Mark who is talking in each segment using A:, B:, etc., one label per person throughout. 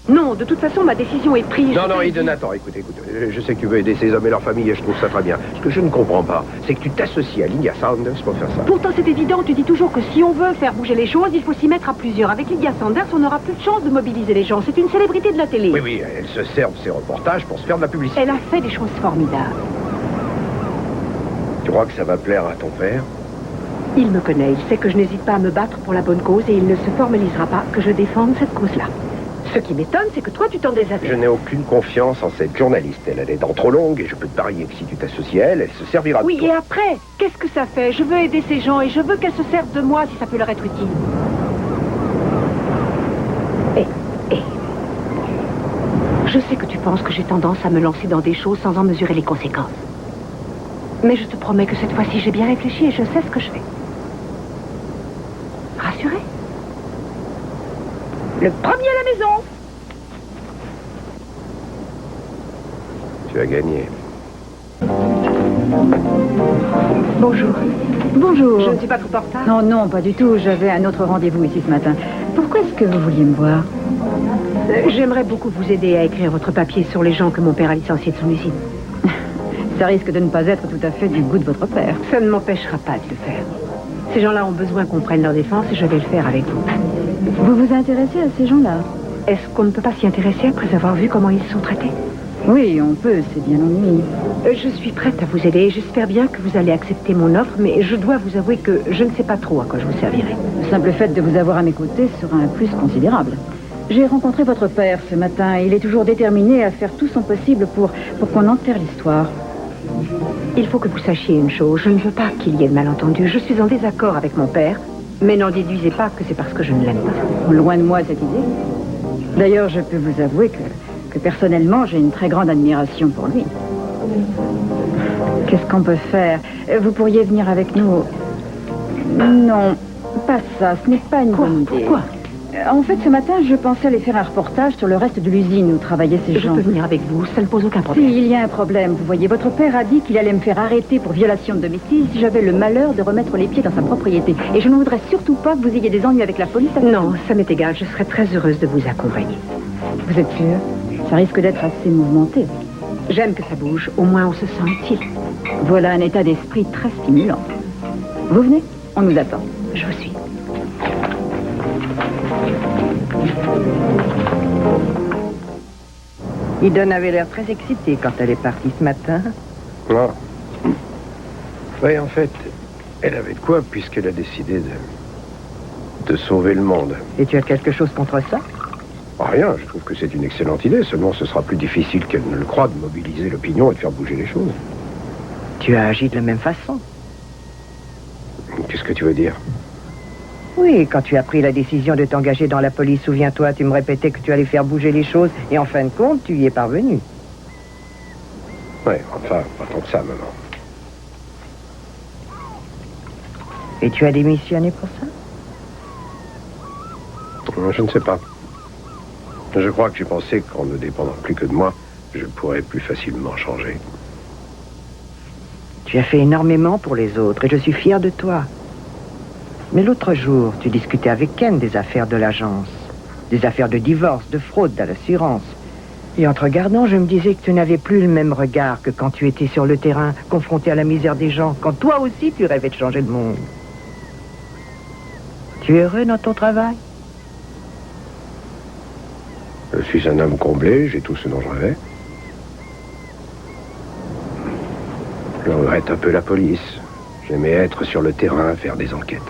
A: Non, de toute façon, ma décision est prise.
B: Non, Eden, attends, écoute. Je sais que tu veux aider ces hommes et leur famille et je trouve ça très bien. Ce que je ne comprends pas, c'est que tu t'associes à Lydia Sanders pour faire ça.
A: Pourtant, c'est évident. Tu dis toujours que si on veut faire bouger les choses, il faut s'y mettre à plusieurs. Avec Lydia Sanders, on n'aura plus de chance de mobiliser les gens. C'est une célébrité de la télé.
B: Oui, elle se sert de ses reportages pour se faire de la publicité.
A: Elle a fait des choses formidables.
B: Tu crois que ça va plaire à ton père?
A: Il me connaît. Il sait que je n'hésite pas à me battre pour la bonne cause et il ne se formalisera pas que je défende cette cause-là. Ce qui m'étonne, c'est que toi, tu t'en désavais.
B: Je n'ai aucune confiance en cette journaliste. Elle a des dents trop longues et je peux te parier que si tu t'associes à elle, elle se servira de toi.
A: Oui, et après, qu'est-ce que ça fait? Je veux aider ces gens et je veux qu'elles se servent de moi si ça peut leur être utile. Je sais que tu penses que j'ai tendance à me lancer dans des choses sans en mesurer les conséquences. Mais je te promets que cette fois-ci, j'ai bien réfléchi et je sais ce que je fais. Rassuré? Le premier à la maison.
B: Tu as gagné.
A: Bonjour.
C: Bonjour.
A: Je ne suis pas trop en retard?
C: Non, pas du tout. J'avais un autre rendez-vous ici ce matin. Pourquoi est-ce que vous vouliez me voir?
A: J'aimerais beaucoup vous aider à écrire votre papier sur les gens que mon père a licenciés de son usine.
C: Ça risque de ne pas être tout à fait du goût de votre père.
A: Ça ne m'empêchera pas de le faire. Ces gens-là ont besoin qu'on prenne leur défense et je vais le faire avec vous.
C: Vous vous intéressez à ces gens-là?
A: Est-ce qu'on ne peut pas s'y intéresser après avoir vu comment ils sont traités?
C: Oui, on peut, c'est bien ennuyeux.
A: Je suis prête à vous aider et j'espère bien que vous allez accepter mon offre, mais je dois vous avouer que je ne sais pas trop à quoi je vous servirai.
C: Le simple fait de vous avoir à mes côtés sera un plus considérable. J'ai rencontré votre père ce matin. Il est toujours déterminé à faire tout son possible pour qu'on enterre l'histoire.
A: Il faut que vous sachiez une chose. Je ne veux pas qu'il y ait de malentendus. Je suis en désaccord avec mon père, mais n'en déduisez pas que c'est parce que je ne l'aime pas.
C: Loin de moi cette idée. D'ailleurs, je peux vous avouer que personnellement, j'ai une très grande admiration pour lui. Qu'est-ce qu'on peut faire? Vous pourriez venir avec nous? Non, pas ça. Ce n'est pas une bonne idée.
A: Pourquoi?
C: En fait, ce matin, je pensais aller faire un reportage sur le reste de l'usine où travaillaient ces gens.
A: Je peux venir avec vous, ça ne pose aucun problème.
C: Si, il y a un problème. Vous voyez, votre père a dit qu'il allait me faire arrêter pour violation de domicile si j'avais le malheur de remettre les pieds dans sa propriété. Et je ne voudrais surtout pas que vous ayez des ennuis avec la police.
A: Non, ça m'est égal. Je serais très heureuse de vous accompagner.
C: Vous êtes sûr? Ça risque d'être assez mouvementé.
A: J'aime que ça bouge. Au moins, on se sent utile.
C: Voilà un état d'esprit très stimulant. Vous venez? On nous attend.
A: Je vous suis.
D: Eden avait l'air très excitée quand elle est partie ce matin.
B: Non. Oui, en fait, elle avait de quoi puisqu'elle a décidé de sauver le monde.
D: Et tu as quelque chose contre ça?
B: Rien, je trouve que c'est une excellente idée. Seulement, ce sera plus difficile qu'elle ne le croit de mobiliser l'opinion et de faire bouger les choses.
D: Tu as agi de la même façon.
B: Qu'est-ce que tu veux dire?
D: Oui, quand tu as pris la décision de t'engager dans la police, souviens-toi, tu me répétais que tu allais faire bouger les choses, et en fin de compte, tu y es parvenu.
B: Oui, enfin, pas tant que ça, maman.
D: Et tu as démissionné pour ça?
B: Je ne sais pas. Je crois que j'ai pensé qu'en ne dépendant plus que de moi, je pourrais plus facilement changer.
D: Tu as fait énormément pour les autres, et je suis fier de toi. Mais l'autre jour, tu discutais avec Ken des affaires de l'agence, des affaires de divorce, de fraude à l'assurance. Et en te regardant, je me disais que tu n'avais plus le même regard que quand tu étais sur le terrain, confronté à la misère des gens, quand toi aussi tu rêvais de changer le monde. Tu es heureux dans ton travail?
B: Je suis un homme comblé, j'ai tout ce dont je rêvais. Je regrette un peu la police. J'aimais être sur le terrain, faire des enquêtes.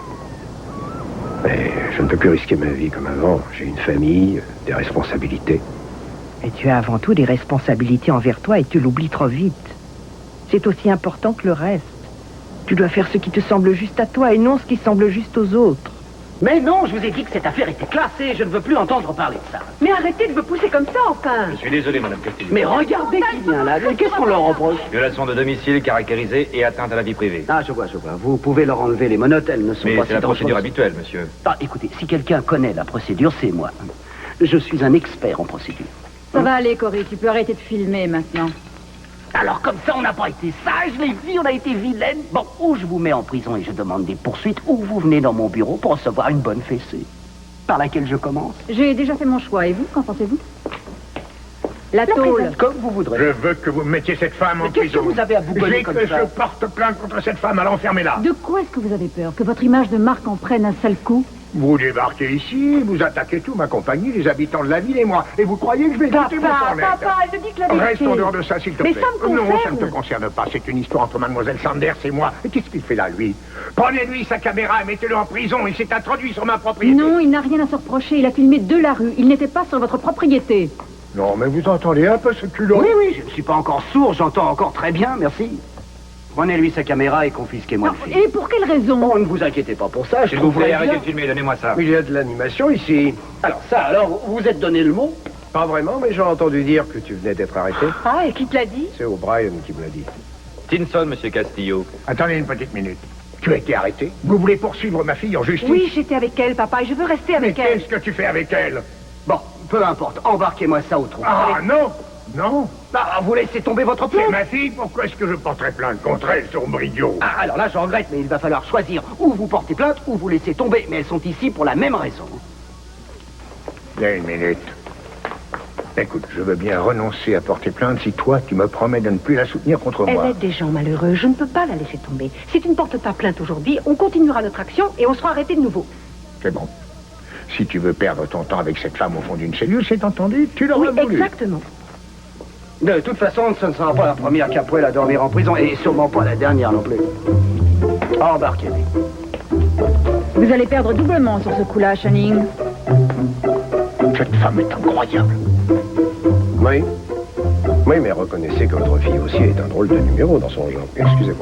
B: Mais je ne peux plus risquer ma vie comme avant. J'ai une famille, des responsabilités.
D: Et tu as avant tout des responsabilités envers toi et tu l'oublies trop vite. C'est aussi important que le reste. Tu dois faire ce qui te semble juste à toi et non ce qui semble juste aux autres.
E: Mais non, je vous ai dit que cette affaire était classée. Je ne veux plus entendre parler de ça.
A: Mais arrêtez de me pousser comme ça, enfin.
F: Je suis désolé, madame Castillo.
E: Mais regardez qui vient là. Qu'est-ce qu'on leur reproche?
F: Violation de domicile caractérisée et atteinte à la vie privée.
E: Ah, je vois. Vous pouvez leur enlever les menottes, elles ne sont
F: Mais
E: pas
F: c'est
E: si
F: la procédure
E: dangereuses.
F: habituelle, monsieur.
E: Ah, écoutez, si quelqu'un connaît la procédure, c'est moi. Je suis un expert en procédure.
C: Ça va aller, Corey. Tu peux arrêter de filmer maintenant.
E: Alors comme ça, on n'a pas été sage, les filles, on a été vilaines. Bon, ou je vous mets en prison et je demande des poursuites, ou vous venez dans mon bureau pour recevoir une bonne fessée. Par laquelle je commence?
C: J'ai déjà fait mon choix. Et vous, qu'en pensez-vous? La tôle.
E: Comme vous voudrez.
G: Je veux que vous mettiez cette femme en
E: Mais qu'est-ce
G: prison.
E: que vous avez à vous bonner comme
G: que
E: ça
G: je porte plainte contre cette femme, alors enfermez-la.
C: De quoi est-ce que vous avez peur? Que votre image de marque en prenne un sale coup?
G: Vous débarquez ici, vous attaquez tout ma compagnie, les habitants de la ville et moi. Et vous croyez que je vais écouter vos cornettes?
C: Papa, elle me dit que la vérité.
G: Reste en dehors de ça, s'il te
C: Mais
G: plaît.
C: ça me
G: Non, ça
C: concerne.
G: ne te concerne pas. C'est une histoire entre mademoiselle Sanders et moi. Et qu'est-ce qu'il fait là, lui? Prenez-lui sa caméra et mettez-le en prison. Il s'est introduit sur ma propriété.
C: Non, il n'a rien à se reprocher. Il a filmé de la rue. Il n'était pas sur votre propriété.
G: Non, mais vous entendez un peu ce culot?
E: Oui, oui, je ne suis pas encore sourd, j'entends encore très bien, merci. Prenez-lui sa caméra et confisquez-moi
C: Non,
E: le film.
C: et pour quelle raison?
E: Oh, ne vous inquiétez pas pour ça, je
F: S'il vous
E: trouverai
F: plaît, arrêtez
E: bien.
F: de filmer, donnez-moi ça.
B: Il y a de l'animation ici.
E: Alors ça, alors, vous êtes donné le mot?
B: Pas vraiment, mais j'ai entendu dire que tu venais d'être arrêté.
A: Ah, et qui te l'a dit?
B: C'est O'Brien qui me l'a dit.
F: Tinson, monsieur Castillo.
G: Attendez une petite minute. Tu as été arrêté? Vous voulez poursuivre ma fille en justice?
A: Oui, j'étais avec elle, papa, et je veux rester
G: Mais
A: avec elle.
G: qu'est-ce que tu fais avec elle?
E: Bon, peu importe, embarquez-moi ça au trou.
G: Ah
E: Allez.
G: non! Non!
E: Ah, vous laissez tomber votre
G: C'est
E: plainte.
G: ma fille, pourquoi est-ce que je porterais plainte contre elle, sombridiot?
E: Ah, alors là, je regrette, mais il va falloir choisir. Ou vous portez plainte, ou vous laissez tomber. Mais elles sont ici pour la même raison.
G: Viens une minute. Écoute, je veux bien renoncer à porter plainte si toi, tu me promets de ne plus la soutenir contre
A: Elle
G: moi.
A: aide des gens malheureux, je ne peux pas la laisser tomber. Si tu ne portes pas plainte aujourd'hui, on continuera notre action et on sera arrêté de nouveau.
G: C'est bon. Si tu veux perdre ton temps avec cette femme au fond d'une cellule, c'est entendu, tu l'auras
A: Oui,
G: voulu.
A: exactement.
E: De toute façon, ce ne sera pas la première Capoel à dormir en prison, et sûrement pas la dernière non plus. Embarquez-les.
C: Vous allez perdre doublement sur ce coup-là, Channing.
G: Cette femme est incroyable.
B: Oui. Oui, mais reconnaissez que votre fille aussi est un drôle de numéro dans son genre. Excusez-moi.